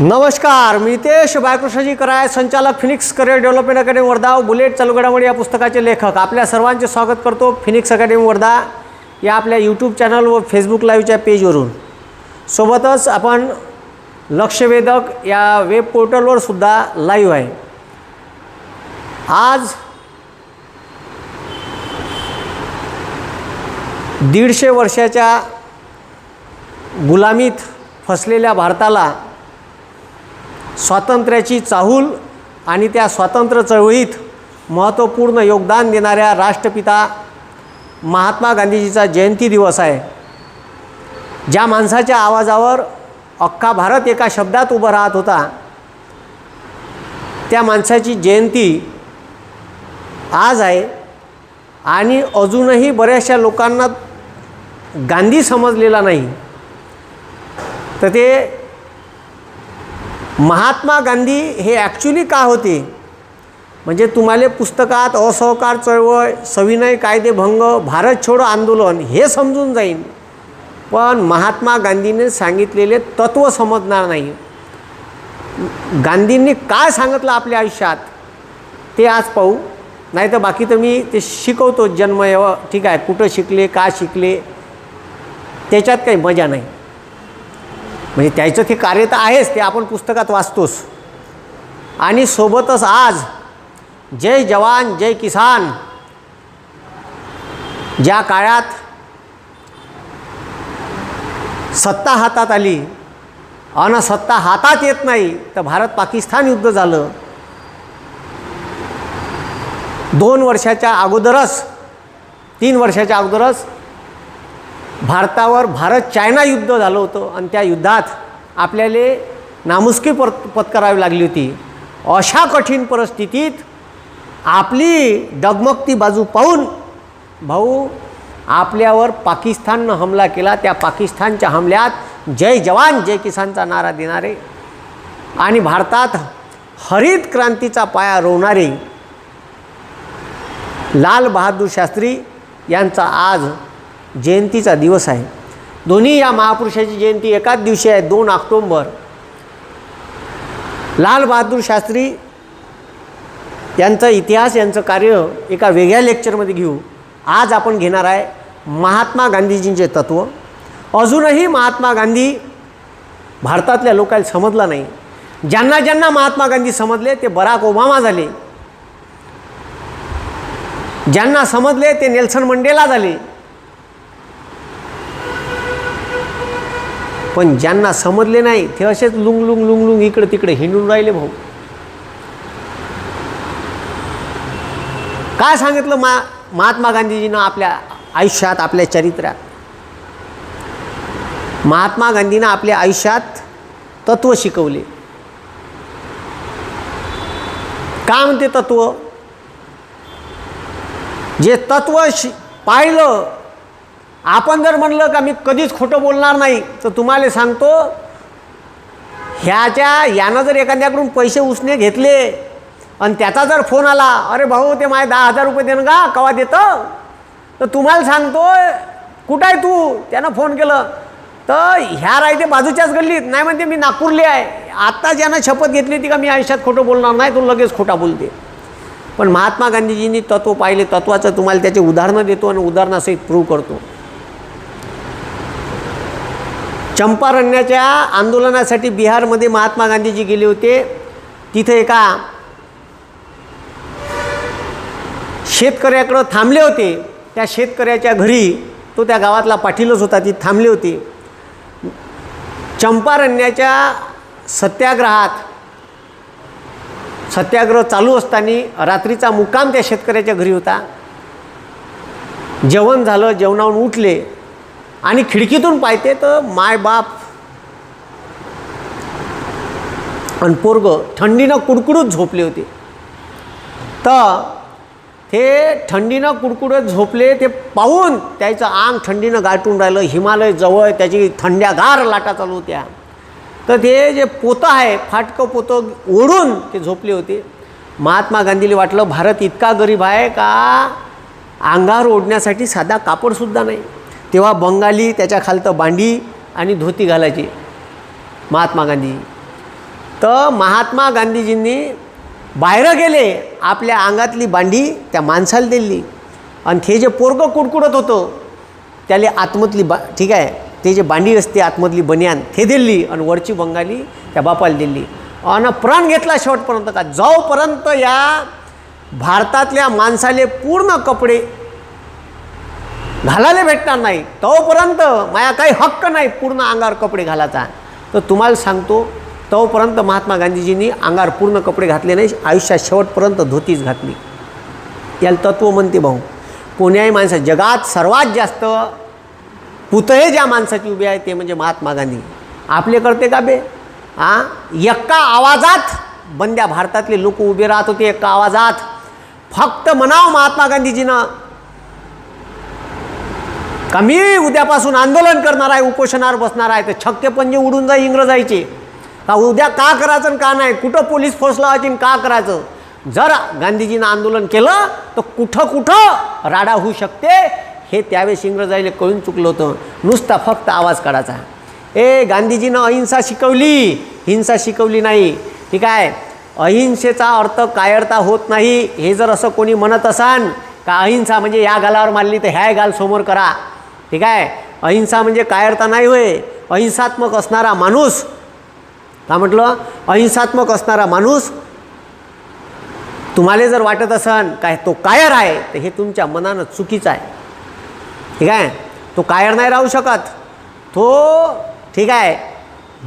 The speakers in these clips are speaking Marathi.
नमस्कार, मी नितेश बाळकृष्णजी कराय, संचालक Phoenix career development academy Wardha, bullet चालू घडामोडी या पुस्तकाचे लेखक. आपल्या सर्वांचे स्वागत करतो फिनिक्स अकॅडमी वर्धा या आपल्या यूट्यूब चॅनल व फेसबुक लाईव्हच्या पेजवरून. सोबतच आपण लक्षवेधक या वेब पोर्टलवर सुद्धा लाईव्ह आहे. आज 150 वर्षाच्या गुलामीत फसलेल्या भारताला स्वातंत्र्याची चाहूल आणि त्या स्वातंत्र्य चळवळीत महत्त्वपूर्ण योगदान देणाऱ्या राष्ट्रपिता महात्मा गांधीजीचा जयंती दिवस आहे. ज्या माणसाच्या आवाजावर अख्खा भारत एका शब्दात उभं राहत होता, त्या माणसाची जयंती आज आहे. आणि अजूनही बऱ्याचशा लोकांना गांधी समजलेला नाही. तर ते महात्मा गांधी हे ॲक्च्युली का होते, म्हणजे तुम्हाला पुस्तकात असहकार चळवळ, सविनय कायदेभंग, भारत छोडो आंदोलन हे समजून जाईल, पण महात्मा गांधीने सांगितलेले तत्त्व समजणार नाही. गांधींनी काय सांगितलं आपल्या आयुष्यात ते आज पाहू. नाही तर बाकी तर मी ते शिकवतो जन्म ठीक आहे, कुठं शिकले, का शिकले, त्याच्यात काही मजा नाही. म्हणजे त्याचं ते कार्य तर आहेच, ते आपण पुस्तकात वाचतोच. आणि सोबतच आज जय जवान जय किसान, ज्या काळात सत्ता हातात आली आणि सत्ता हातात येत नाही, तर भारत पाकिस्तान युद्ध झालं. 2 वर्षाच्या अगोदरच, 3 वर्षाच्या अगोदरच भारतावर भारत चायना युद्ध झालं होतं. आणि त्या युद्धात आपल्याला नामुष्की पत्करावी लागली होती. अशा कठीण परिस्थितीत आपली डगमगती बाजू पाहून भाऊ आपल्यावर पाकिस्ताननं हमला केला. त्या पाकिस्तानच्या हमल्यात जय जवान जय किसानचा नारा देणारे आणि भारतात हरित क्रांतीचा पाया रोवणारे लाल बहादूर शास्त्री यांचा आज जयंतीचा दिवस आहे. दोन्ही या महापुरुषाची जयंती एकाच दिवशी आहे, 2 ऑक्टोबर. लाल बहादूर शास्त्री यांचा इतिहास, यांचं कार्य एका वेगळ्या लेक्चरमध्ये घेऊ. आज आपण घेणार आहे महात्मा गांधीजींचे तत्त्व. अजूनही महात्मा गांधी भारतातल्या लोकांना समजला नाही. ज्यांना ज्यांना महात्मा गांधी समजले ते बराक ओबामा झाले, ज्यांना समजले ते नेल्सन मंडेला झाले, पण ज्यांना समजले नाही ते असेच लुंग लुंग लुंग लुंग इकडे तिकडे हिंडून राहिले. भाऊ काय सांगितलं महात्मा गांधीजीनं आपल्या आयुष्यात, आपल्या चरित्रात? महात्मा गांधीनं आपल्या आयुष्यात तत्त्व शिकवले. काय म्हणते तत्त्व? जे तत्त्व पाहिलं, आपण जर म्हणलं का मी कधीच खोटं बोलणार नाही, तर तुम्हाला सांगतो यानं जर एखाद्याकडून पैसे उसने घेतले आणि त्याचा जर फोन आला, अरे भाऊ ते माझे 10,000 रुपये देणं का, केव्हा देतं, तर तुम्हाला सांगतो कुठं आहे तू, त्यानं फोन केलं तर ह्या राहते बाजूच्याच गल्लीत, नाही म्हणते मी नागपूरले आहे. आत्ता ज्यानं शपथ घेतली होती का मी आयुष्यात खोटं बोलणार नाही, तो लगेच खोटा बोलते. पण महात्मा गांधीजींनी तत्त्व पाहिले. तत्त्वाचं तुम्हाला त्याचे उदाहरणं देतो आणि उदाहरणासहित प्रूव्ह करतो. चंपारण्याच्या आंदोलनासाठी बिहारमध्ये महात्मा गांधीजी गेले होते. तिथे एका शेतकऱ्याकडं थांबले होते. त्या शेतकऱ्याच्या घरी, तो त्या गावातला पाटीलच होता, ती थांबले होते. चंपारण्याच्या सत्याग्रह चालू असताना रात्रीचा मुक्काम त्या शेतकऱ्याच्या घरी होता. जेवण झालं, जेवणावरून उठले आणि खिडकीतून पाहते तर मायबाप आणि पोरगं थंडीनं कुडकुडत झोपले होते. तर ते थंडीनं कुडकुडत झोपले ते पाहून त्याचं अंग थंडीनं गाठून राहिलं. हिमालय जवळ, त्याची थंड्यागार लाटा चालू होत्या. तर ते जे पोतं आहे, फाटकं पोतं ओढून ते झोपले होते. महात्मा गांधीला वाटलं भारत इतका गरीब आहे का अंगावर ओढण्यासाठी साधा कापडसुद्धा नाही. तेव्हा बंगाली त्याच्या खालतं बांडी आणि धोती घालायचे महात्मा गांधी. तर महात्मा गांधीजींनी बाहेर गेले, आपल्या अंगातली बांडी त्या माणसाला दिली आणि ते जे पोरगं कुडकुडत होतं त्याला आतमधली ठीक आहे, ते जे बांडी असते आतमधली बनियान ते दिली आणि वरची बंगाली त्या बापाला दिली आणि प्रण घेतला शेवटपर्यंत का जोपर्यंत या भारतातल्या माणसाले पूर्ण कपडे घालायला भेटणार नाही तोपर्यंत माझा काही हक्क नाही पूर्ण अंगावर कपडे घालायचा. तर तुम्हाला सांगतो तोपर्यंत महात्मा गांधीजींनी अंगावर पूर्ण कपडे घातले नाही, आयुष्यात शेवटपर्यंत धोतीच घातली. याला तत्व म्हणते भाऊ. कोण्याही माणसा जगात सर्वात जास्त पुतळे ज्या माणसाची उभी आहे ते म्हणजे महात्मा गांधी. आपले करते का बे? एका आवाजात बंद्या भारतातले लोक उभे राहत होते, एका आवाजात. फक्त म्हणावं महात्मा गांधीजीनं का मी उद्यापासून आंदोलन करणार आहे, उपोषणावर बसणार आहे, तर छक्के पंजे उडून जाई इंग्रजायचे का उद्या का करायचं आणि का नाही, कुठं पोलीस फोर्स लावायची का करायचं. जर गांधीजीनं आंदोलन केलं तर कुठं कुठं राडा होऊ शकते हे त्यावेळेस इंग्रजाईला कळून चुकलं होतं. नुसता फक्त आवाज काढायचा. गांधीजीनं अहिंसा शिकवली, हिंसा शिकवली नाही. ठीक आहे, अहिंसेचा अर्थ कायरता होत नाही. हे जर असं कोणी म्हणत असाल का अहिंसा म्हणजे या गालावर मारली तर ह्या गाल समोर करा, ठीक आहे, अहिंसा म्हणजे कायरता नाही होय. अहिंसात्मक असणारा माणूस, का म्हटलं, अहिंसात्मक असणारा माणूस तुम्हाला जर वाटत असन काय तो कायर आहे तर हे तुमच्या मनानं चुकीचं आहे. ठीक आहे, तो कायर नाही राहू शकत. तो ठीक आहे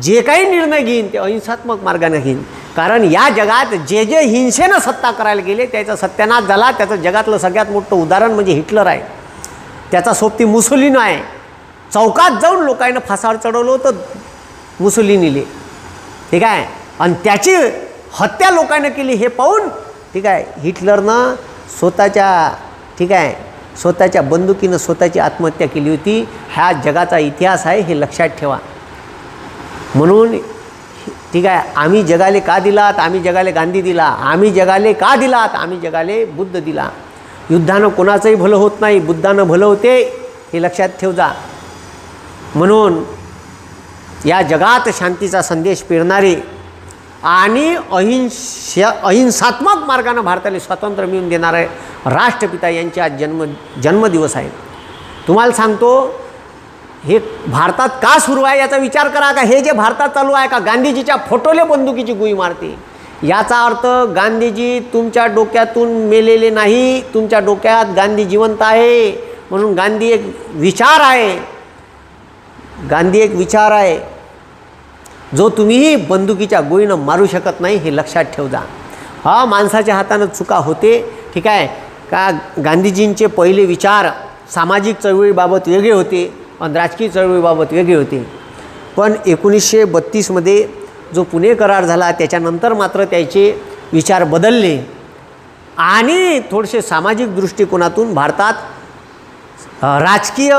जे काही निर्णय घेईन ते अहिंसात्मक मार्गाने घेईन. कारण या जगात जे जे हिंसेनं सत्ता करायला गेले त्याचा सत्यानाश झाला. त्याचं जगातलं सगळ्यात मोठं उदाहरण म्हणजे हिटलर आहे. त्याचा सोबती मुसोलिनी आहे. चौकात जाऊन लोकांना फासावर चढवलं होतं मुसोलिनीले. ठीक आहे, आणि त्याची हत्या लोकांना केली हे पाहून ठीक आहे हिटलरनं स्वतःच्या बंदुकीनं स्वतःची आत्महत्या केली होती. हा जगाचा इतिहास आहे, हे लक्षात ठेवा. म्हणून ठीक आहे, आम्ही जगाले का दिलात, आम्ही जगाले गांधी दिला, आम्ही जगाले का दिलात, आम्ही जगाले बुद्ध दिला. युद्धानं कोणाचंही भलं होत नाही, बुद्धानं भलं होते हे लक्षात ठेव जा. म्हणून या जगात शांतीचा संदेश पेरणारे आणि अहिंसात्मक मार्गाने भारताला स्वातंत्र्य मिळवून देणारे राष्ट्रपिता यांचे आज जन्मदिवस आहे. तुम्हाला सांगतो हे भारतात का सुरू आहे याचा विचार करा. का हे जे भारतात चालू आहे का गांधीजीच्या फोटोले बंदुकीची गुई मारते, याचा अर्थ गांधीजी तुमच्या डोक्यातून मेलेले नाही, तुमच्या डोक्यात गांधी जिवंत आहे. म्हणून गांधी एक विचार आहे, गांधी एक विचार आहे जो तुम्ही बंदुकीच्या गोळीनं मारू शकत नाही, हे लक्षात ठेव जा. हा माणसाच्या हातानं चुका होते. ठीक आहे का, गांधीजींचे पहिले विचार सामाजिक चळवळीबाबत वेगळे होते आणि राजकीय चळवळीबाबत वेगळे होते. पण 1932मध्ये जो पुणे करार झाला त्याच्यानंतर मात्र त्याचे विचार बदलले आणि थोडेसे सामाजिक दृष्टिकोनातून भारतात राजकीय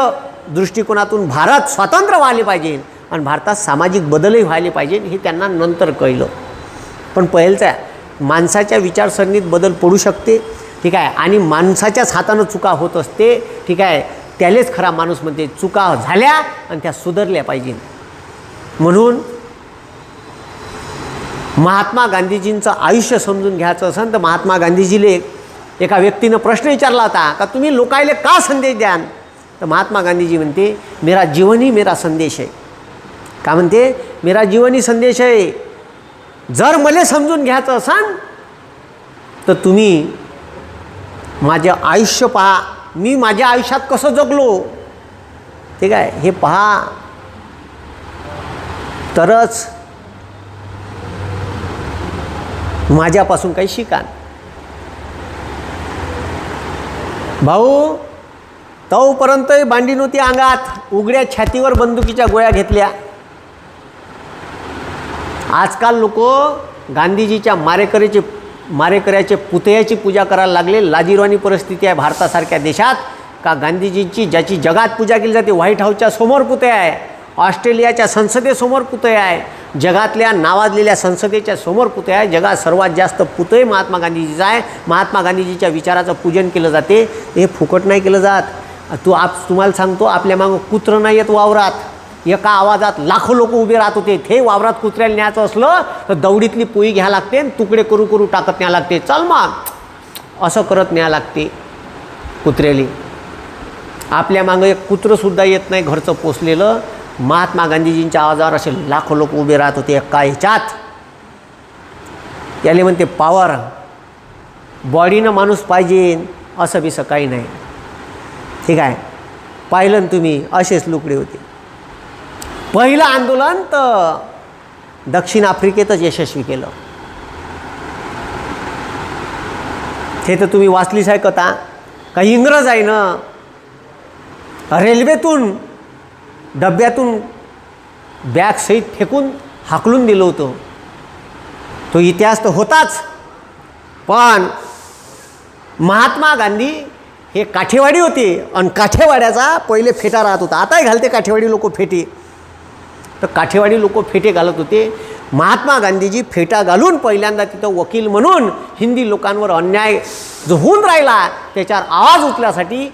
दृष्टिकोनातून भारत स्वतंत्र व्हायला पाहिजे आणि भारतात सामाजिक बदलही व्हायला पाहिजे हे त्यांना नंतर कळलं. पण पहिलचा माणसाच्या विचारसरणीत बदल पडू शकते. ठीक आहे, आणि माणसाच्याच हातानं चुका होत असते. ठीक आहे, त्यालेच खरा माणूस म्हणते. चुका झाल्या आणि त्या सुधारल्या पाहिजे. म्हणून महात्मा गांधीजींचं आयुष्य समजून घ्यायचं असेल तर महात्मा गांधीजीले एका व्यक्तीनं प्रश्न विचारला होता का तुम्ही लोकायले का संदेश द्याल. तर महात्मा गांधीजी म्हणते मेरा जीवन ही मेरा संदेश आहे. का म्हणते, मेरा जीवन ही संदेश आहे. जर मला समजून घ्यायचं असाल तर तुम्ही माझं आयुष्य पहा, मी माझ्या आयुष्यात कसं जगलो, ठीक आहे, हे पहा, तरच माझ्यापासून काही शिकाल. भाऊ तोपर्यंतही बांडी नव्हती अंगात, उघड्या छातीवर बंदुकीच्या गोळ्या घेतल्या. आजकाल लोक गांधीजीच्या मारेकऱ्याचे पुतळ्याची पूजा करायला लागले. लाजिरवाणी परिस्थिती आहे भारतासारख्या देशात. का गांधीजींची ज्याची जगात पूजा केली जाते, व्हाईट हाऊसच्या समोर पुतळा आहे, ऑस्ट्रेलियाच्या संसदेसमोर पुतळे आहे, जगातल्या नावाजलेल्या संसदेच्या समोर पुतळे आहे. जगात सर्वात जास्त पुतळे महात्मा गांधीजीचा आहे. महात्मा गांधीजीच्या विचाराचं पूजन केलं जाते. हे फुकट नाही केलं जात. तुम्हाला सांगतो, आपल्या मागं कुत्रं नाही येत वावरात. एका आवाजात लाखो लोक उभे राहत होते. ते वावरात कुत्र्याला न्यायचं असलं तर दौडीतली पोळी घ्या लागते, तुकडे करू करू टाकत न्या लागते. चल मग असं करत न्या लागते कुत्र्याली. आपल्या मागं एक कुत्रंसुद्धा येत नाही घरचं पोचलेलं. महात्मा गांधीजींच्या आवाजावर असे लाखो लोक उभे राहत होते एका ह्याच्यात. याले म्हणते पॉवर. बॉडीनं माणूस पाहिजे असं बिसं काही नाही. ठीक आहे, पाहिलं ना तुम्ही, असेच लुकडे होते. पहिलं आंदोलन तर दक्षिण आफ्रिकेतच यशस्वी केलं. ते तर तुम्ही वाचलीच आहे कथा. काही इंग्रज आहे ना रेल्वेतून डब्यातून बॅग सहित फेकून हाकलून दिलं होतं. तो इतिहास तर होताच. पण महात्मा गांधी हे काठेवाडी होते आणि काठेवाड्याचा पहिले फेटा राहत होता. आताही घालते काठेवाडी लोक फेटे. तर काठेवाडी लोक फेटे घालत होते. महात्मा गांधीजी फेटा घालून पहिल्यांदा तिथं वकील म्हणून हिंदी लोकांवर अन्याय जो होऊन राहिला त्याच्यावर आवाज उचल्यासाठी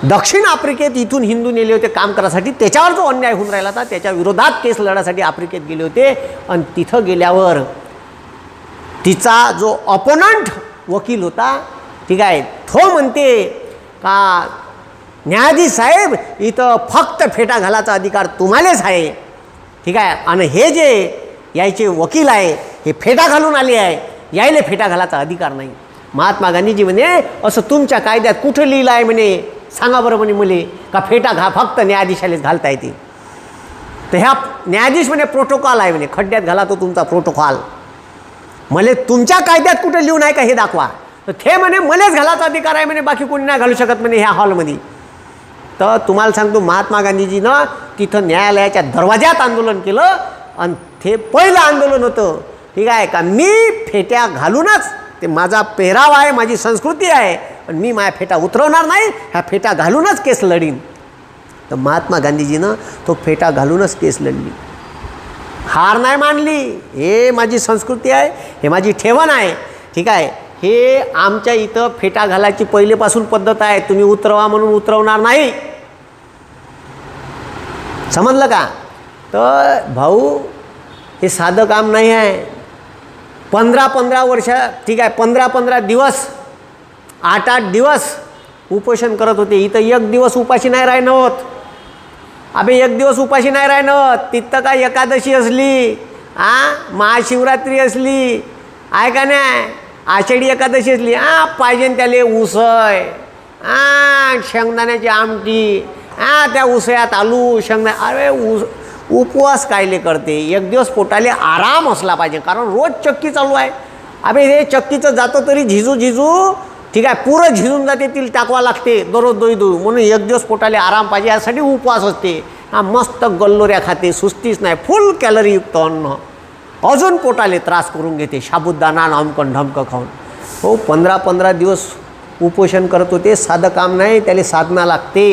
दक्षिण आफ्रिकेत इथून हिंदू नेले होते काम करायसाठी. त्याच्यावर जो अन्याय होऊन राहिला होता त्याच्या विरोधात केस लढण्यासाठी आफ्रिकेत गेले होते. आणि तिथं गेल्यावर तिचा जो अपोनंट वकील होता, ठीक आहे, तो म्हणते का न्यायाधीश साहेब इथं फक्त फेटा घालायचा अधिकार तुम्हालाच आहे. ठीक आहे, आणि हे जे यायचे वकील आहे हे फेटा घालून आले आहे, यायले फेटा घालायचा अधिकार नाही. महात्मा गांधीजी म्हणे असं तुमच्या कायद्यात कुठं लिहिलं आहे म्हणे, सांगा बरं म्हणे मुले, का फेटा फक्त न्यायाधीशालाच घालता येते. तर ह्या न्यायाधीश म्हणे प्रोटोकॉल आहे म्हणे, खड्ड्यात घाला तो तुमचा प्रोटोकॉल. मला तुमच्या कायद्यात कुठं लिहून आहे का हे दाखवा. तर ते म्हणे मलाच घालायचा अधिकार आहे म्हणे, बाकी कोणी नाही घालू शकत म्हणे ह्या हॉलमध्ये. तर तुम्हाला सांगतो महात्मा गांधीजीनं तिथं न्यायालयाच्या दरवाज्यात आंदोलन केलं आणि ते पहिलं आंदोलन होतं. ठीक आहे का, मी फेट्या घालूनच, ते माझा पेहराव आहे, माझी संस्कृती आहे आणि मी माझ्या फेटा उतरवणार नाही, ह्या फेटा घालूनच केस लढीन. तर महात्मा गांधीजीनं तो फेटा घालूनच केस लढली, हार नाही मानली. हे माझी संस्कृती आहे, हे माझी ठेवण आहे. ठीक आहे, हे आमच्या इथं फेटा घालायची पहिलेपासून पद्धत आहे, तुम्ही उतरवा म्हणून उतरवणार नाही. समजलं का. तर भाऊ हे साधं काम नाही आहे. 15-15 वर्ष, ठीक आहे, 15-15 दिवस, 8-8 दिवस उपोषण करत होते. इथं एक दिवस उपाशी नाही राहणं होत. अबे एक दिवस उपाशी नाही राहणं होत. तिथं काय एकादशी असली, महाशिवरात्री असली, आहे का नाही, आषाढी एकादशी असली, पाहिजे त्याले उसळ, शेंगदाण्याची आमटी, त्या उसळ्यात आलू शेंगदाणा. अरे उपवास कायले करते. एक दिवस पोटाले आराम असला पाहिजे, कारण रोज चक्की चालू आहे. अबे हे चक्कीचं जातं तरी झिजू झिजू, ठीक आहे, पुरं झिजून जाते, तिला टाकवा लागते दररोज दोई म्हणून एक दिवस पोटाले आराम पाहिजे, यासाठी उपवास असते. मस्त गल्लोऱ्या खाते, सुस्तीच नाही, फुल कॅलरीयुक्त अन्न, अजून पोटाले त्रास करून घेते साबुदाणा नामकन ढमकं खाऊन. हो, 15-15 दिवस उपोषण करत होते. साधं काम नाही, त्याला साधना लागते.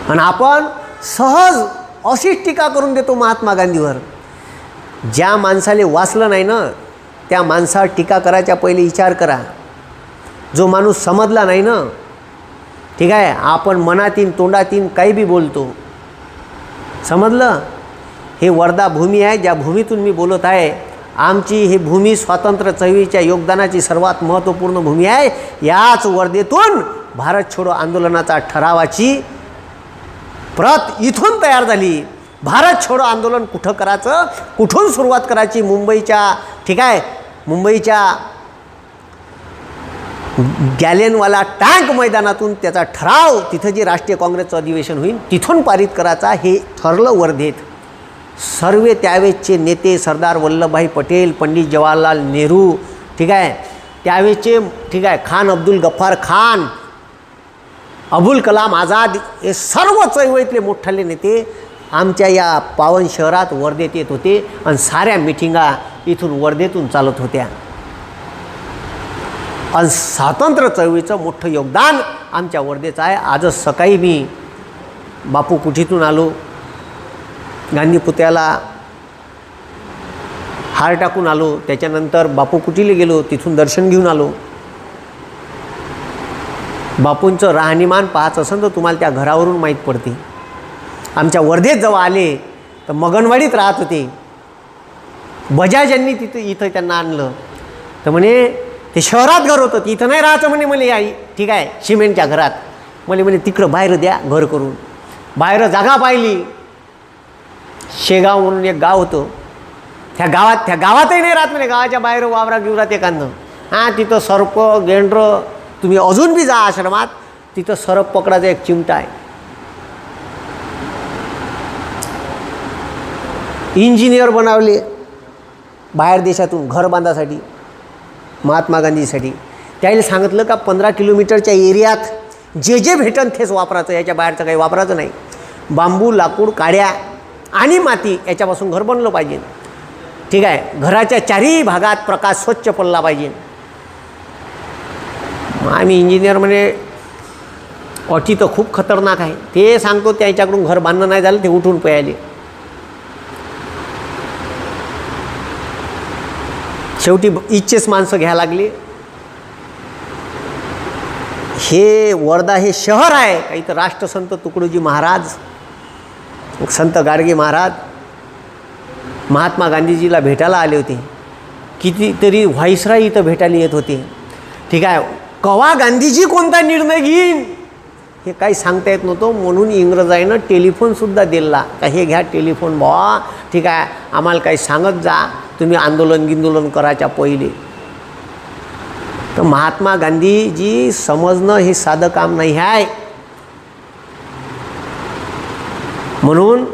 आणि आपण सहज अशीच टीका करून देतो महात्मा गांधीवर. ज्या माणसाले वाचलं नाही ना त्या माणसावर टीका करायच्या पहिले विचार करा. जो माणूस समजला नाही ना, ठीक आहे, आपण मनातीन तोंडातीन काही बी बोलतो. समजलं. हे वर्धा भूमी आहे, ज्या भूमीतून मी बोलत आहे. आमची ही भूमी स्वातंत्र्य चळवळीच्या योगदानाची सर्वात महत्त्वपूर्ण भूमी आहे. याच वर्धेतून भारत छोडो आंदोलनाचा ठरावाची प्रत इथून तयार झाली. भारत छोडो आंदोलन कुठं करायचं, कुठून सुरुवात करायची, मुंबईच्या, ठीक आहे, मुंबईच्या गॅलेनवाला टँक मैदानातून त्याचा ठराव, तिथं जे राष्ट्रीय काँग्रेसचं अधिवेशन होईल तिथून पारित करायचा हे ठरलं वर्धेत. सर्व त्यावेळेचे नेते सरदार वल्लभभाई पटेल, पंडित जवाहरलाल नेहरू, ठीक आहे, त्यावेळेचे, ठीक आहे, खान अब्दुल गफ्फार खान, अबुल कलाम आझाद, हे सर्व चळवळीतले मोठाले नेते आमच्या या पावन शहरात वर्धेत येत होते आणि साऱ्या मिटिंगा इथून वर्धेतून चालत होत्या. आणि स्वातंत्र्य चळवळीचं मोठं योगदान आमच्या वर्धेचं आहे. आजच सकाळी मी बापू कुटीतून आलो, गांधी पुतळ्याला हार टाकून आलो, त्याच्यानंतर बापू कुटीला गेलो, तिथून दर्शन घेऊन आलो. बापूंचं राहणीमान पाहायचं असेल तर तुम्हाला त्या घरावरून माहीत पडते. आमच्या वर्धेत जेव्हा आले तर मगनवाडीत राहत होते. बजाज यांनी इथं त्यांना आणलं. तर म्हणे ते शहरात घर होतं, इथं नाही राहायचं म्हणे मला. आई ठीक आहे, सिमेंटच्या घरात. म्हणे तिकडं बाहेर द्या घर करून. बाहेर जागा पाहिली. शेगाव म्हणून एक गाव होतं, त्या गावातही नाही राहत म्हणे. गावाच्या बाहेर वावरा गिवरात एखादं. हां, तिथं सर्प गेंडरं, तुम्ही अजून बी जा आश्रमात, तिथं सरप पकडायचा एक चिमटा आहे. इंजिनियर बनवले बाहेर देशातून घर बांधासाठी, महात्मा गांधीसाठी. त्याला सांगितलं का 15 किलोमीटरच्या एरियात जे भेटन तेच वापरायचं, याच्या बाहेरचं काही वापरायचं नाही. बांबू, लाकूड, काड्या आणि माती याच्यापासून घर बनलं पाहिजे. ठीक आहे, घराच्या चारही भागात प्रकाश स्वच्छ पडला पाहिजे. आम्ही इंजिनियर म्हणे अटी तर खूप खतरनाक आहे. ते सांगतो त्याच्याकडून घर बांधणं नाही झालं, ते उठून पळाले. शेवटी इच्छेच माणसं घ्यायला लागली. हे वर्धा हे शहर आहे का, इथं राष्ट्रसंत तुकडोजी महाराज, संत गाडगे महाराज महात्मा गांधीजीला भेटायला आले होते. कितीतरी व्हाईसराय इथं भेटायला येत होते. ठीक आहे, कवा गांधीजी कोणता निर्णय घेईन हे काही सांगता येत नव्हतं. म्हणून इंग्रजाईनं टेलिफोनसुद्धा दिला का, हे घ्या टेलिफोन भावा, ठीक आहे, आम्हाला काही सांगत जा तुम्ही आंदोलन करायच्या पहिले. तर महात्मा गांधीजी समजणं हे साधं काम नाही आहे. म्हणून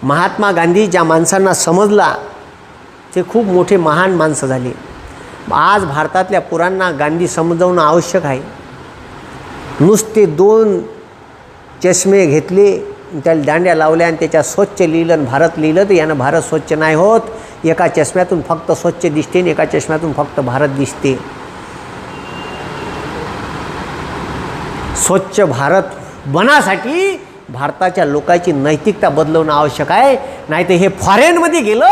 महात्मा गांधी ज्या माणसांना समजला ते खूप मोठे महान माणसं झाले. आज भारतातल्या पोरांना गांधी समजवणं आवश्यक आहे. नुसते 2 चष्मे घेतले, त्याला दांड्या लावल्या आणि त्याच्या स्वच्छ लिहिलं आणि भारत लिहिलं, तर यानं भारत स्वच्छ नाही होत. एका चष्म्यातून फक्त स्वच्छ दिसते आणि एका चष्म्यातून फक्त भारत दिसते. स्वच्छ भारत बनासाठी भारताच्या लोकांची नैतिकता बदलवणं आवश्यक आहे. नाही तर हे फॉरेनमध्ये गेलं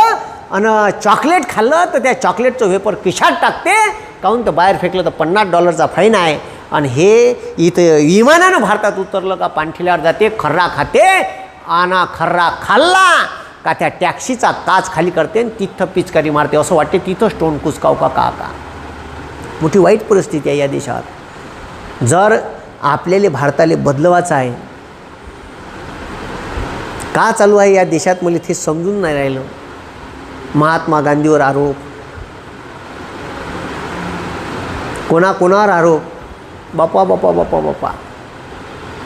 आणि चॉकलेट खाल्लं तर त्या चॉकलेटचं वेपर खिशात टाकते, काहून तर बाहेर फेकलं तर $50 फाईन आहे. आणि हे इथं विमानानं भारतात उतरलं का पाणठिल्यावर जाते, खर्रा खाते, आणि खर्रा खाल्ला का त्या टॅक्सीचा काच खाली करते आणि तिथं पिचकारी मारते. असं वाटते तिथं स्टोन कुसकाव का. मोठी वाईट परिस्थिती आहे या देशात. जर आपल्याला भारताला बदलवायचं आहे, का चालू आहे या देशात मला ते समजून नाही राहिलं. महात्मा गांधीवर आरोप, कोणावर आरोप, बापा.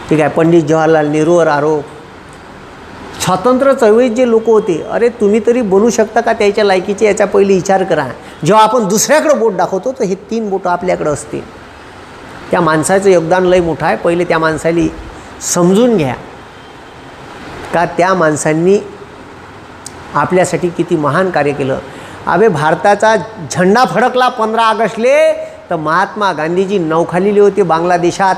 ठीक आहे, पंडित जवाहरलाल नेहरूवर आरोप. स्वातंत्र्य चळवळीत जे लोक होते, अरे तुम्ही तरी बनू शकता का त्याच्या लायकीचे, याचा पहिले विचार करा. जेव्हा आपण दुसऱ्याकडे बोट दाखवतो तर हे 3 बोटं आपल्याकडे असते. त्या माणसाचं योगदान लय मोठं आहे. पहिले त्या माणसाला समजून घ्या का त्या माणसांनी आपल्यासाठी किती महान कार्य केलं. अबे भारताचा झेंडा फडकला 15 ऑगस्टले तर महात्मा गांधीजी नौखालीले होते बांगलादेशात.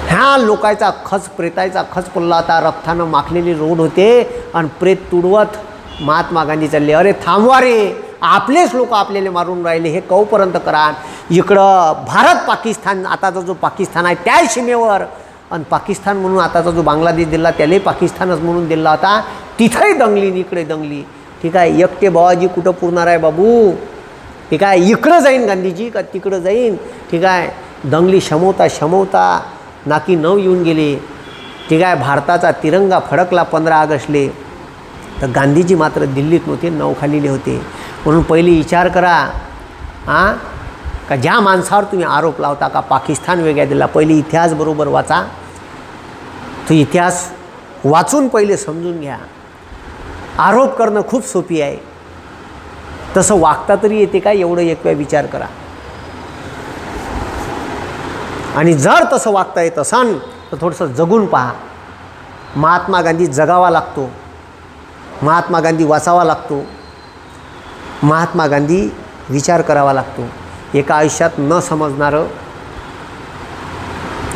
ह्या लोकांचा प्रेताचा खच पडला होता, रक्तानं माखलेले रोड होते आणि प्रेत तुडवत महात्मा गांधी चालले. अरे थांबवा रे, आपलेच लोक आपल्याला मारून राहिले, हे कवपर्यंत करा. इकडं भारत पाकिस्तान, आताचा जो पाकिस्तान आहे त्या सीमेवर, आणि पाकिस्तान म्हणून आताचा जो बांगलादेश दिला त्यालाही पाकिस्तानच म्हणून दिला होता, तिथंही दंगली इकडे दंगली. ठीक आहे, एकटे बाबाजी कुठं पुरणार आहे बाबू. ठीक आहे, इकडं जाईन गांधीजी का तिकडं जाईन. ठीक आहे, दंगली शमवता नाकी 9 येऊन गेले. ठीक आहे, भारताचा तिरंगा फडकला 15 ऑगस्टले, तर गांधीजी मात्र दिल्लीत नव्हते, नौखालीले होते. म्हणून पहिली विचार करा का ज्या माणसावर तुम्ही आरोप लावता का पाकिस्तान वेगळा दिला, पहिले इतिहास बरोबर वाचा. तो इतिहास वाचून पहिले समजून घ्या. आरोप करणं खूप सोपी आहे, तसं वागता तरी येते का एवढं एक वेळ विचार करा. आणि जर तसं वागता येत असन तर थोडंसं जगून पहा. महात्मा गांधी जगावा लागतो, महात्मा गांधी वाचावा लागतो, महात्मा गांधी विचार करावा लागतो. एका आयुष्यात न समजणारं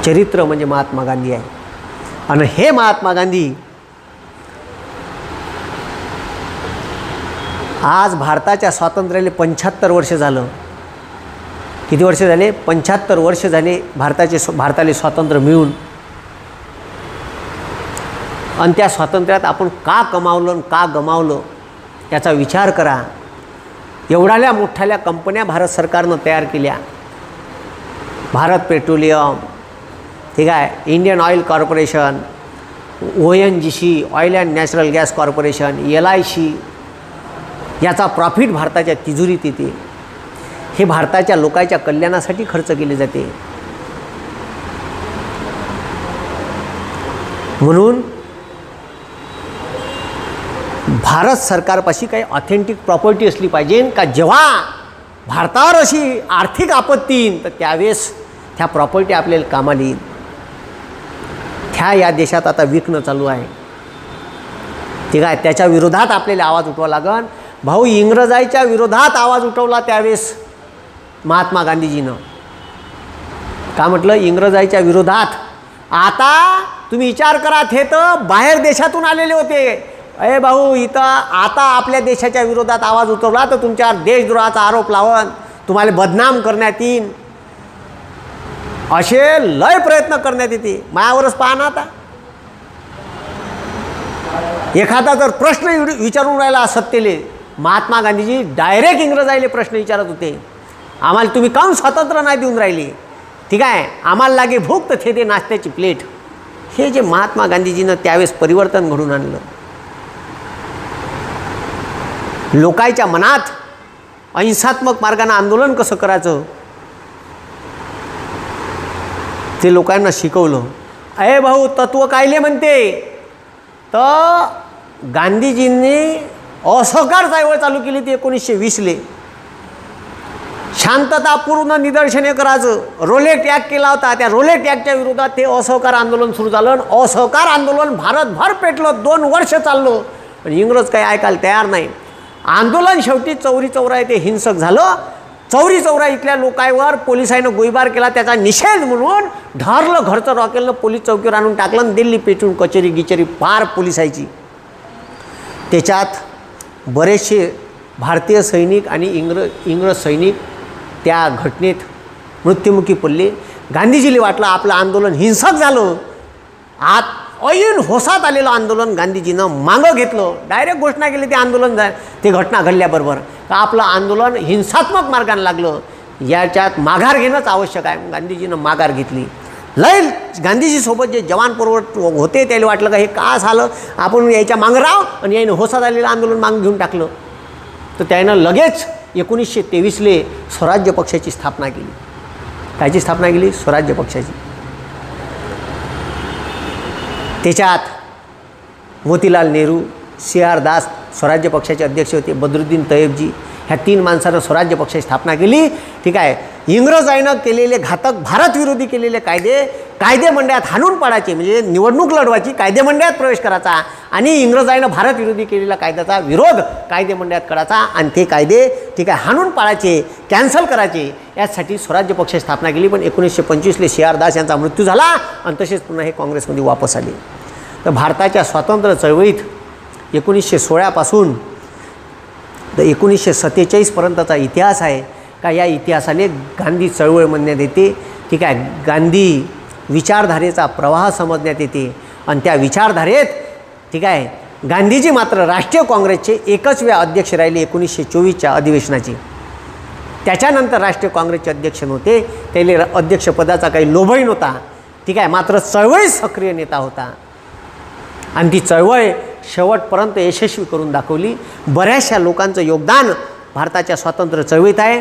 चरित्र म्हणजे महात्मा गांधी आहे. आणि हे महात्मा गांधी आज भारताच्या स्वातंत्र्याला 75 वर्ष झालं. किती वर्ष झाले? 75 वर्ष झाले भारताला स्वातंत्र्य मिळून. आणि त्या स्वातंत्र्यात आपण का कमावलं आणि का गमावलं याचा विचार करा. एवढ्या मोठ्याल्या कंपन्या भारत सरकारनं तयार केल्या. भारत पेट्रोलियम, ठीक आहे, Indian oil corporation, ONGC oil and natural gas corporation, LIC, याचा प्रॉफिट भारताच्या तिजोरीत येते. हे भारताच्या लोकांच्या कल्याणासाठी खर्च केले जाते. म्हणून भारत सरकारपाशी काही ऑथेंटिक प्रॉपर्टी असली पाहिजे का जेव्हा भारतावर अशी आर्थिक आपत्ती येईल तर त्यावेळेस त्या प्रॉपर्टी आपल्याला कामाला येईल. त्या या देशात आता विकणं चालू आहे, ठीक आहे. त्याच्या विरोधात आपल्याला आवाज उठवावा लागेल. भाऊ, इंग्रजाईच्या विरोधात आवाज उठवला त्यावेळेस महात्मा गांधीजीनं का म्हटलं, इंग्रजाईच्या विरोधात. आता तुम्ही विचार करा, हे तर बाहेर देशातून आलेले होते. अरे भाऊ, इथं आता आपल्या देशाच्या विरोधात आवाज उठवला तर तुमच्यावर देशद्रोहाचा आरोप लावून तुम्हाला बदनाम करण्यात येईल. असे लय प्रयत्न करण्यात येते. मायावरच पहा ना. आता एखादा जर प्रश्न विचारून राहिला सत्तेले, महात्मा गांधीजी डायरेक्ट इंग्रजाईले प्रश्न विचारत होते, आम्हाला तुम्ही काहून स्वातंत्र्य नाही देऊन राहिले, ठीक आहे, आम्हाला लागे भूक तर थे दे नाश्त्याची प्लेट. हे जे महात्मा गांधीजीनं त्यावेळेस परिवर्तन घडून आणलं, लोकांच्या मनात अहिंसात्मक मार्गाने आंदोलन कसं करायचं ते लोकांना शिकवलं. अरे भाऊ, तत्व कायले म्हणते तर गांधीजींनी असहकार चळवळ चालू केली ती 1920ले. शांततापूर्ण निदर्शने करायचं. रोलेट ॲक्ट केला होता, त्या रोलेट ॲक्टच्या विरोधात ते असहकार आंदोलन सुरू झालं. असहकार आंदोलन भारतभर पेटलं, 2 वर्ष चाललं, पण इंग्रज काही ऐकायला तयार नाही. आंदोलन शेवटी चौरी चौरा ते हिंसक झालं. चौरी चौरा इथल्या लोकांवर पोलिसांनं गोळीबार केला. त्याचा निषेध म्हणून ढारलं घरचं रॉकेलनं पोलीस चौकीवर आणून टाकलं आणि दिल्ली पेटून कचेरी गिचेरी फार पोलिसायची. त्याच्यात बरेचसे भारतीय सैनिक आणि इंग्रज सैनिक त्या घटनेत मृत्युमुखी पडले. गांधीजीला वाटलं आपलं आंदोलन हिंसक झालं. ऐन होसात आलेलं आंदोलन गांधीजीनं मागं घेतलं. डायरेक्ट घोषणा केली ते आंदोलन ते घटना घडल्याबरोबर का आपलं आंदोलन हिंसात्मक मार्गाने लागलं, याच्यात माघार घेणंच आवश्यक आहे. गांधीजीनं माघार घेतली. लय गांधीजीसोबत जे जवान पोरवट होते त्याला वाटलं का हे का झालं, आपण याच्या मागं राव, आणि यानं होसात आलेलं आंदोलन मागं घेऊन टाकलं. तर त्यानं लगेच 1923ले स्वराज्य पक्षाची स्थापना केली. कायची स्थापना केली? स्वराज्य पक्षाची. त्याच्यात मोतीलाल नेहरू, CR दास स्वराज्य पक्षाचे अध्यक्ष होते, बद्रुद्दीन तय्यबजी, ह्या 3 माणसानं स्वराज्य पक्षाची स्थापना केली. ठीक आहे. इंग्रजाईनं केलेले घातक भारतविरोधी केलेले कायदे मंडळात हाणून पाडायचे, म्हणजे निवडणूक लढवायची, कायदे मंडळात प्रवेश करायचा आणि इंग्रजाईनं भारतविरोधी केलेल्या कायद्याचा विरोध कायदे मंडळात करायचा आणि ते कायदे ठीक आहे हाणून पाडायचे, कॅन्सल करायचे. यासाठी स्वराज्य पक्षाची स्थापना केली. पण 1925ले CR दास यांचा मृत्यू झाला आणि तसेच पुन्हा हे काँग्रेसमध्ये वापस आले. तर भारताच्या स्वातंत्र्य चळवळीत 1916 पासून तर 1947 पर्यंतचा इतिहास आहे का या इतिहासाने गांधी चळवळ म्हणण्यात येते. ठीक आहे. गांधी विचारधारेचा प्रवाह समजण्यात येते आणि त्या विचारधारेत ठीक आहे गांधीजी मात्र राष्ट्रीय काँग्रेसचे एकच वेळा अध्यक्ष राहिले 1924च्या अधिवेशनाचे. त्याच्यानंतर राष्ट्रीय काँग्रेसचे अध्यक्ष नव्हते. त्याला अध्यक्षपदाचा काही लोभही नव्हता. ठीक आहे. मात्र चळवळीत सक्रिय नेता होता आणि ती चळवळ शेवटपर्यंत यशस्वी करून दाखवली. बऱ्याचशा लोकांचं योगदान भारताच्या स्वातंत्र्य चळवळीत आहे.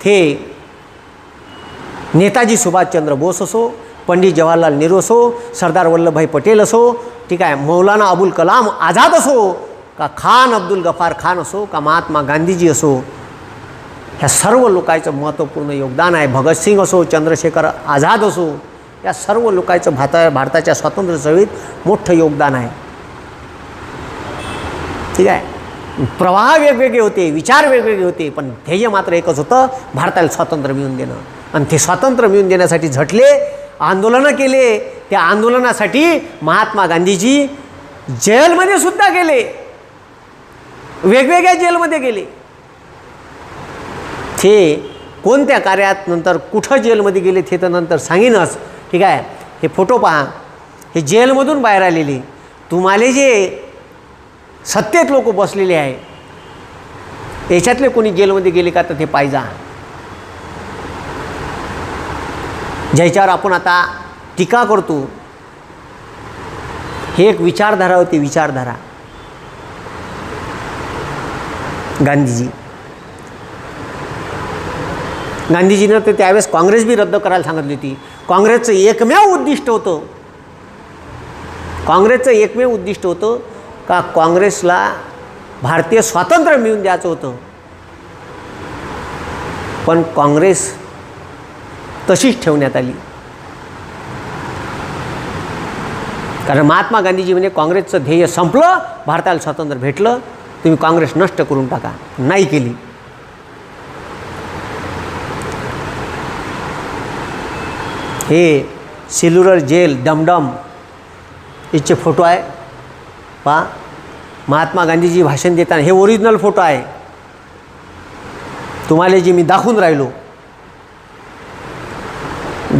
ते नेताजी सुभाषचंद्र बोस असो, पंडित जवाहरलाल नेहरू असो, सरदार वल्लभभाई पटेल असो, ठीक आहे, मौलाना अबुल कलाम आझाद असो, का खान अब्दुल गफार खान असो, का महात्मा गांधीजी असो, ह्या सर्व लोकांचं महत्त्वपूर्ण योगदान आहे. भगतसिंग असो, चंद्रशेखर आझाद असो, या सर्व लोकांचं भारताच्या स्वातंत्र्य चळवळीत मोठं योगदान आहे. ठीक आहे. प्रवाह वेगवेगळे होते, विचार वेगवेगळे होते, पण ध्येय मात्र एकच होतं, भारताला स्वातंत्र्य मिळवून देणं. आणि ते स्वातंत्र्य मिळवून देण्यासाठी झटले, आंदोलनं केले. त्या आंदोलनासाठी महात्मा गांधीजी जेलमध्ये सुद्धा गेले, वेगवेगळ्या जेलमध्ये गेले. ते कोणत्या कार्यात नंतर कुठं जेलमध्ये गेले ते तर नंतर सांगेनच. ठीक आहे. हे फोटो पहा, हे जेलमधून बाहेर आलेले. तुम्हाला जे सत्तेत लोक बसलेले आहे याच्यातले कोणी जेलमध्ये गेले का तर ते पाहिजा, ज्याच्यावर आपण आता टीका करतो. हे एक विचारधारा होती, विचारधारा. गांधीजीनं तर त्यावेळेस काँग्रेस बी रद्द करायला सांगितली होती. काँग्रेसचं एकमेव उद्दिष्ट होतं का काँग्रेसला भारतीय स्वातंत्र्य मिळवून द्यायचं होतं. पण काँग्रेस तशीच ठेवण्यात आली. कारण महात्मा गांधीजी म्हणे काँग्रेसचं ध्येय संपलं, भारताला स्वातंत्र्य भेटलं, तुम्ही काँग्रेस नष्ट करून टाका. नाही केली. हे सेल्युलर जेल डमडम याचे फोटो आहे पहा. महात्मा गांधीजी भाषण देताना हे ओरिजिनल फोटो आहे तुम्हाला जे मी दाखवून राहिलो.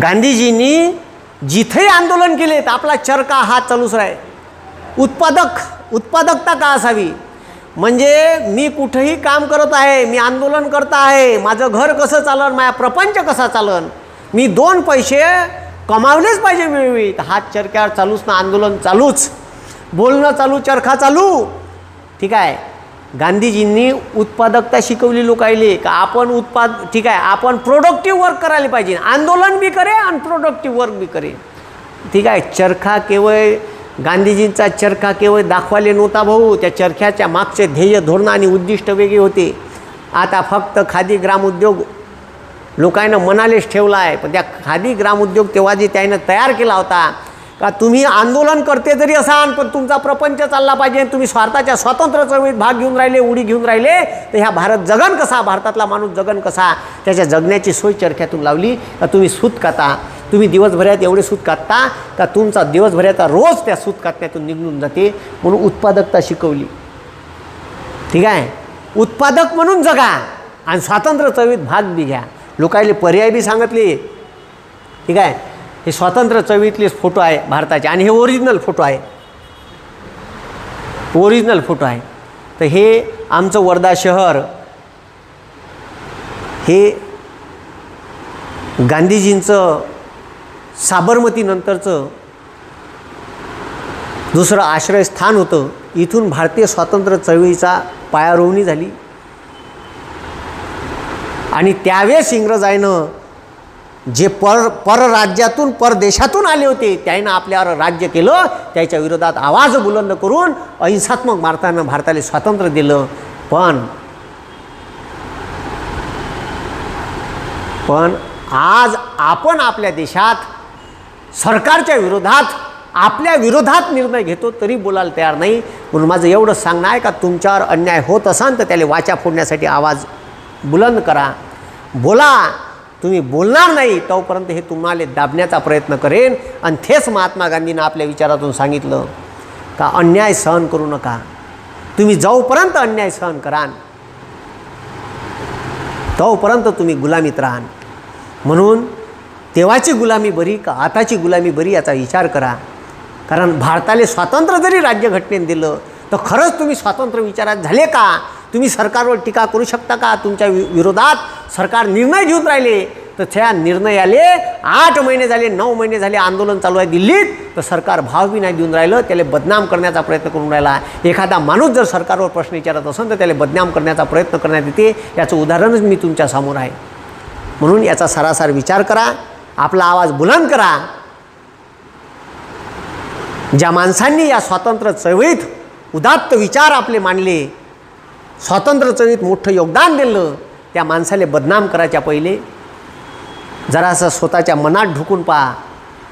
गांधीजींनी जिथे आंदोलन केले तर आपला चरखा हात चालूच राहे. उत्पादकता का असावी, म्हणजे मी कुठेही काम करत आहे, मी आंदोलन करत आहे, माझं घर कसं चालन, माझा प्रपंच कसा चालन, मी 2 पैसे कमावलेच पाहिजे वेळोवेळी. हात चरख्यावर चालूच ना, आंदोलन चालूच, बोलणं चालू, चरखा चालू. ठीक आहे. गांधीजींनी उत्पादकता शिकवली लोकायले का आपण ठीक आहे, आपण प्रोडक्टिव्ह वर्क करायला पाहिजे. आंदोलन बी करे आणि प्रोडक्टिव्ह वर्क बी करे. ठीक आहे. चरखा केवळ गांधीजींचा चरखा केवळ दाखवायला नव्हता भाऊ, त्या चरख्याच्या मागचे ध्येय धोरण आणि उद्दिष्ट वेगळे होते. आता फक्त खादी ग्रामोद्योग लोकांना मनालेच ठेवला आहे. पण त्या खादी ग्रामोद्योग तेव्हा जे त्यानं तयार केला होता का तुम्ही आंदोलन करते जरी असाल पण तुमचा प्रपंच चालला पाहिजे, तुम्ही स्वार्थाच्या स्वातंत्र्य चळवळीत भाग घेऊन राहिले, उडी घेऊन राहिले, तर ह्या भारत जगन कसा, भारतातला माणूस जगन कसा, त्याच्या जगण्याची सोय चरख्यातून लावली. का तुम्ही सूत काता, तुम्ही दिवसभरात एवढे सूत कातता का तुमचा दिवसभराचा रोज त्या सूत कातण्यातून निघून जाते. म्हणून उत्पादकता शिकवली. ठीक आहे. उत्पादक म्हणून जगा आणि स्वातंत्र्य चळवळीत भाग बी घ्या. लोकांना पर्याय बी सांगितले. ठीक आहे. हे स्वातंत्र्य चळवळीतलेच फोटो आहे भारताचे आणि हे ओरिजिनल फोटो आहे. तर हे आमचं वर्धा शहर हे गांधीजींचं साबरमती नंतरचं दुसरं आश्रयस्थान होतं. इथून भारतीय स्वातंत्र्य चळवळीचा पायारोवणी झाली आणि त्यावेळेस इंग्रजांनं जे परराज्यातून परदेशातून आले होते त्यानं आपल्यावर राज्य केलं, त्याच्या विरोधात आवाज बुलंद करून अहिंसात्मक मार्गाने भारताला स्वातंत्र्य दिलं. पण आज आपण आपल्या देशात सरकारच्या विरोधात आपल्या विरोधात निर्णय घेतो तरी बोलायला तयार नाही. म्हणून माझं एवढंच सांगणं आहे का तुमच्यावर अन्याय होत असाल तर त्याला वाचा फोडण्यासाठी आवाज बुलंद करा, बोला. तुम्ही बोलणार नाही तोपर्यंत हे तुम्हाला दाबण्याचा प्रयत्न करेन. आणि तेच महात्मा गांधींनी आपल्या विचारातून सांगितलं का अन्याय सहन करू नका. तुम्ही जोपर्यंत अन्याय सहन कराल तोपर्यंत तुम्ही गुलामीत राहाल. म्हणून तेव्हाची गुलामी बरी का आताची गुलामी बरी याचा विचार करा. कारण भारताला स्वातंत्र्य जरी राज्यघटनेने दिलं तर खरंच तुम्ही स्वातंत्र्य विचारात झाले का? तुम्ही सरकारवर टीका करू शकता का? तुमच्या विरोधात सरकार निर्णय घेऊन राहिले तर त्या निर्णयाले 8 महिने झाले, 9 महिने झाले आंदोलन चालू आहे दिल्लीत, तर सरकार भाव बी नाही देऊन राहिलं. त्याला बदनाम करण्याचा प्रयत्न करून राहिला. एखादा माणूस जर सरकारवर प्रश्न विचारत असेल तर त्याला बदनाम करण्याचा प्रयत्न करण्यात येते. याचं उदाहरणच मी तुमच्या समोर आहे. म्हणून याचा सारासार विचार करा, आपला आवाज बुलंद करा. ज्या माणसांनी या स्वातंत्र्य चळवळीत उदात्त विचार आपले मांडले, स्वातंत्र्य चळवळीत मोठं योगदान दिलं, त्या माणसाला बदनाम करायच्या पहिले जरासं स्वतःच्या मनात ढुकून पहा,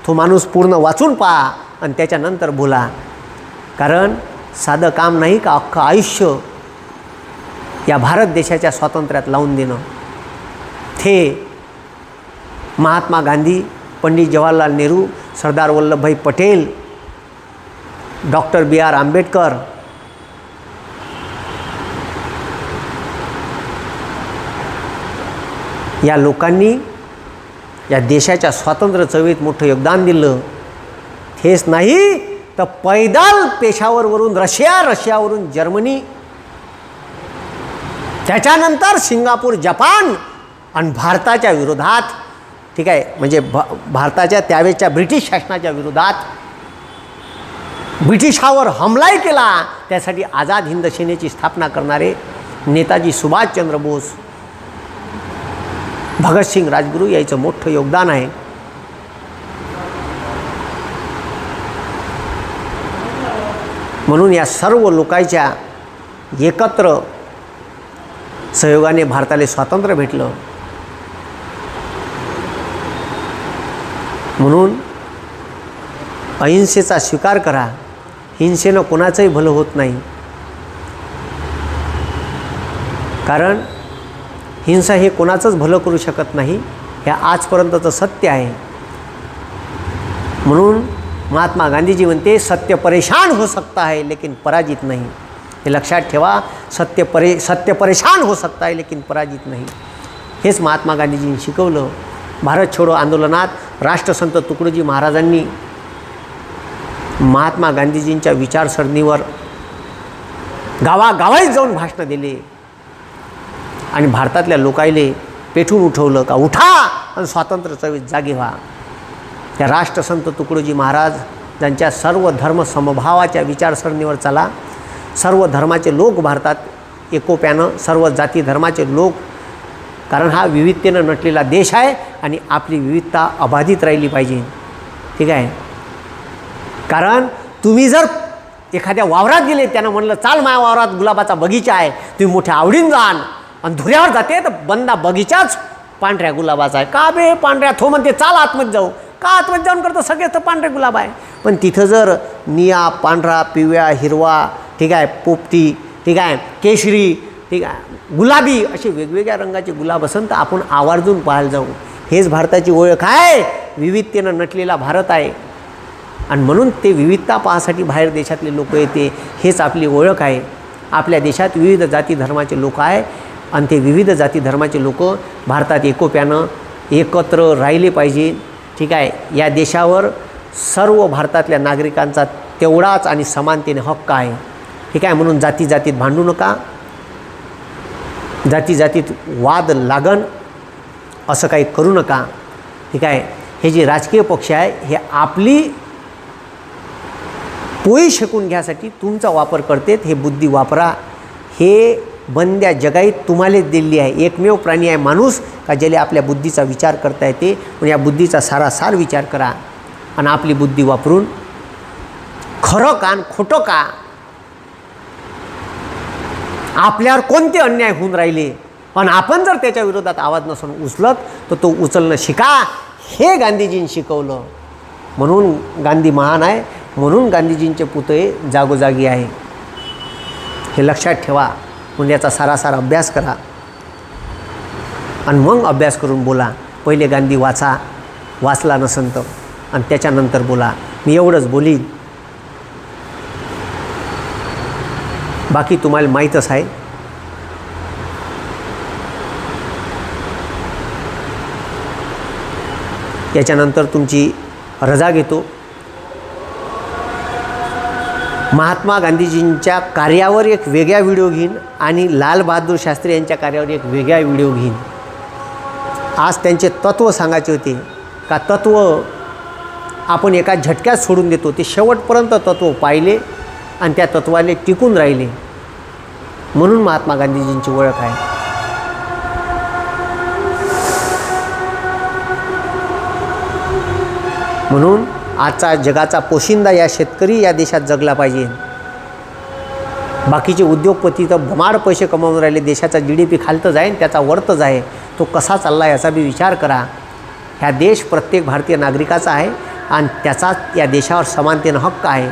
तो माणूस पूर्ण वाचून पहा आणि त्याच्यानंतर बोला. कारण साधं काम नाही का अख्खं आयुष्य या भारत देशाच्या स्वातंत्र्यात लावून देणं. ते महात्मा गांधी, पंडित जवाहरलाल नेहरू, सरदार वल्लभभाई पटेल, डॉक्टर B.R. आंबेडकर, या लोकांनी या देशाच्या स्वातंत्र्य चळवळीत मोठं योगदान दिलं. हेच नाही तर पैदल पेशावरवरून रशिया, रशियावरून जर्मनी, त्याच्यानंतर सिंगापूर, जपान आणि भारताच्या विरोधात, ठीक आहे, म्हणजे भारताच्या त्यावेळच्या ब्रिटिश शासनाच्या विरोधात ब्रिटिशावर हमलाही केला. त्यासाठी आझाद हिंद सेनेची स्थापना करणारे नेताजी सुभाषचंद्र बोस, भगतसिंग, राजगुरू याचं मोठं योगदान आहे. म्हणून या सर्व लोकांच्या एकत्र सहयोगाने भारताला स्वातंत्र्य भेटलं. म्हणून अहिंसेचा स्वीकार करा. हिंसेनं कोणाचंही भलं होत नाही, कारण हिंसा हे कोणाचंच भलं करू शकत नाही, हे आजपर्यंतचं सत्य आहे. म्हणून महात्मा गांधीजी म्हणते सत्य परेशान हो सकता है लेकिन पराजित नहीं. हे लक्षात ठेवा, सत्य परेशान हो सकता है लेकिन पराजित नहीं. हेच महात्मा गांधीजींनी शिकवलं. भारत छोडो आंदोलनात राष्ट्रसंत तुकडोजी महाराजांनी महात्मा गांधीजींच्या विचारसरणीवर गावागावात जाऊन भाषणं दिले आणि भारतातल्या लोकायले पेटून उठवलं का उठा आणि स्वातंत्र्य चळवळीत जागे व्हा. त्या राष्ट्रसंत तुकडोजी महाराज ज्यांच्या सर्व धर्म समभावाच्या विचारसरणीवर चला. सर्व धर्माचे लोक भारतात एकोप्यानं, सर्व जाती धर्माचे लोक, कारण हा विविधतेनं नटलेला देश आहे आणि आपली विविधता अबाधित राहिली पाहिजे. ठीक आहे, कारण तुम्ही जर एखाद्या वावरात गेले, त्यानं म्हणलं चाल माझ्या वावरात गुलाबाचा बगीचा आहे, तुम्ही मोठ्या आवडीन जाण आणि धुऱ्यावर जाते तर बंदा बगीचाच पांढऱ्या गुलाबाचा आहे. का बे पांढऱ्या, थो म्हणते चाल आतमध्ये जाऊ. का आतमध्ये जाऊन करतं, सगळे तर पांढरे गुलाब आहे. पण तिथं जर निळा, पांढरा, पिवळा, हिरवा, ठीक आहे, पोपटी, ठीक आहे, केशरी, ठीक आहे, गुलाबी असे वेगवेगळ्या रंगाचे गुलाब असेल तर आपण आवर्जून पाहायला जाऊ. हेच भारताची ओळख आहे. विविधतेनं नटलेला भारत आहे आणि म्हणून ते विविधता पाहण्यासाठी बाहेर देशातले लोक येते. हेच आपली ओळख आहे. आपल्या देशात विविध जाती धर्माचे लोक आहे आणि ते विविध जाती धर्माचे लोक भारतात एकोप्यानं एकत्र राहिले पाहिजे. ठीक आहे, या देशावर सर्व भारतातल्या नागरिकांचा तेवढाच आणि समानतेने हक्क आहे. ठीक आहे, म्हणून जाती जातीत भांडू नका, जाती जातीत वाद लागन असं काही करू नका. ठीक आहे, हे जे राजकीय पक्ष आहे हे आपली पोळी शेकून घ्यासाठी तुमचा वापर करतात. हे बुद्धी वापरा. हे बंद्या जगाईत तुम्हालाच दिलेली आहे. एकमेव प्राणी आहे माणूस का ज्याला आपल्या बुद्धीचा विचार करता येते. पण या बुद्धीचा सारासार विचार करा आणि आपली बुद्धी वापरून खरं का आणि खोटं का, आपल्यावर कोणते अन्याय होऊन राहिले आणि आपण जर त्याच्या विरोधात आवाज नसून उचलत तर तो उचलणं शिका. हे गांधीजींनी शिकवलं. म्हणून गांधी महान आहे. म्हणून गांधीजींचे पुतळे जागोजागी आहे. हे लक्षात ठेवा. म्हणून याचा सारासार अभ्यास करा आणि मग अभ्यास करून बोला. पहिले गांधी वाचा, वाचला नसन तर, आणि त्याच्यानंतर बोला. मी एवढंच बोलीन, बाकी तुम्हाला माहीतच आहे. याच्यानंतर तुमची रजा घेतो. महात्मा गांधीजींच्या कार्यावर एक वेगळा व्हिडिओ घेईन आणि लाल बहादूर शास्त्री यांच्या कार्यावर एक वेगळा व्हिडिओ घेईन. आज त्यांचे तत्त्व सांगायचे होते का तत्त्व आपण एका झटक्यात सोडून देतो. ते शेवटपर्यंत तत्त्व पाहिले आणि त्या तत्त्वाले टिकून राहिले. म्हणून महात्मा गांधीजींची ओळख आहे. म्हणून आजचा जगाचा पोशिंदा या शेतकरी या देशात जगला पाहिजे. बाकीचे उद्योगपती तर भमाड पैसे कमावून राहिले. देशाचा GDP खालतं जाईल, त्याचा वरतच आहे. तो कसा चालला याचा बी विचार करा. ह्या देश प्रत्येक भारतीय नागरिकाचा आहे आणि त्याचाच या देशावर समानतेनं हक्क आहे.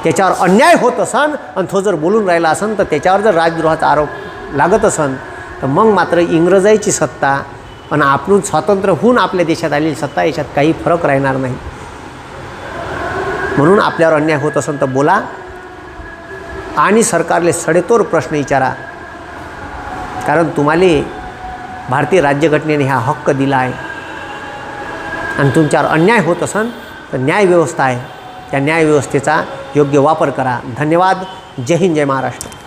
त्याच्यावर अन्याय होत असन आणि तो जर बोलून राहिला असन तर त्याच्यावर जर राजद्रोहाचा आरोप लागत असन तर मग मात्र इंग्रजांची सत्ता आणि आपण स्वातंत्र्य होऊन आपल्या देशात आलेली सत्ता याच्यात काही फरक राहणार नाही. म्हणून आपल्यावर अन्याय होत असेल तर बोला आणि सरकारले सडेतोड प्रश्न विचारा. कारण तुम्हाला भारतीय राज्यघटनेने हा हक्क दिला आहे आणि तुमच्यावर अन्याय होत असेल तर न्याय व्यवस्था आहे त्या न्यायव्यवस्थेचा योग्य वापर करा. धन्यवाद. जय हिंद, जय महाराष्ट्र.